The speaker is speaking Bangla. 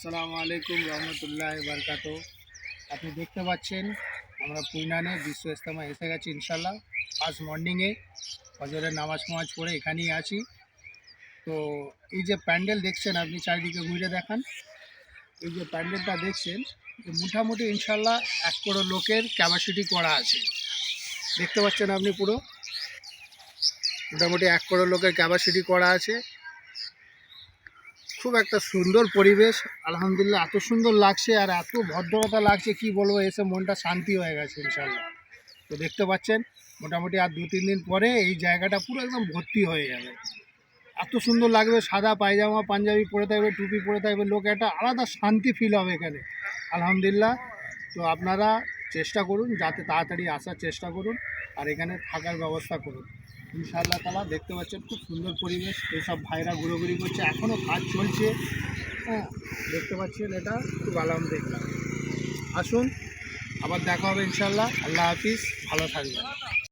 আসসালামু আলাইকুম রহমতুল্লাহ বারকাত। আপনি দেখতে পাচ্ছেন আমরা পুইনানে বিশ্ব ইজতেমা এসে গেছি ইনশাল্লাহ। ফার্স্ট মর্নিংয়ে ফজরের নামাজ পড়ে এখানেই আছি। তো এই যে প্যান্ডেল দেখছেন, আপনি চারিদিকে ঘুরে দেখান। এই যে প্যান্ডেলটা দেখছেন, মোটামুটি ইনশাল্লাহ 1 করোড় লোকের ক্যাপাসিটি করা আছে। দেখতে পাচ্ছেন আপনি পুরো মোটামুটি 1 করোড় লোকের ক্যাপাসিটি করা আছে। খুব একটা সুন্দর পরিবেশ, আলহামদুলিল্লাহ। এত সুন্দর লাগছে আর এত ভদ্রতা লাগছে, কি বলবো, এসে মনটা শান্তি হয়ে গেছে ইনশাল্লাহ। তো দেখতে পাচ্ছেন মোটামুটি আর 2-3 দিন পরে এই জায়গাটা পুরো একদম ভর্তি হয়ে যাবে। এত সুন্দর লাগবে, সাদা পায়জামা পাঞ্জাবি পরে থাকবে, টুপি পরে থাকবে লোক, একটা আলাদা শান্তি ফিল হবে এখানে আলহামদুলিল্লাহ। তো আপনারা চেষ্টা করুন, যাতে তাড়াতাড়ি আসার চেষ্টা করুন আর এখানে থাকার ব্যবস্থা করুন ইনশাআল্লাহ তাআলা। দেখতে পাচ্ছেন খুব সুন্দর পরিবেশ, এইসব ভাইরা ঘুরোঘুরি করছে, এখনও কাজ চলছে। হ্যাঁ, দেখতে পাচ্ছেন, এটা খুব আলহামদুলিল্লাহ। আসুন, আবার দেখা হবে ইনশাআল্লাহ। আল্লাহ হাফিজ, ভালো থাকবেন।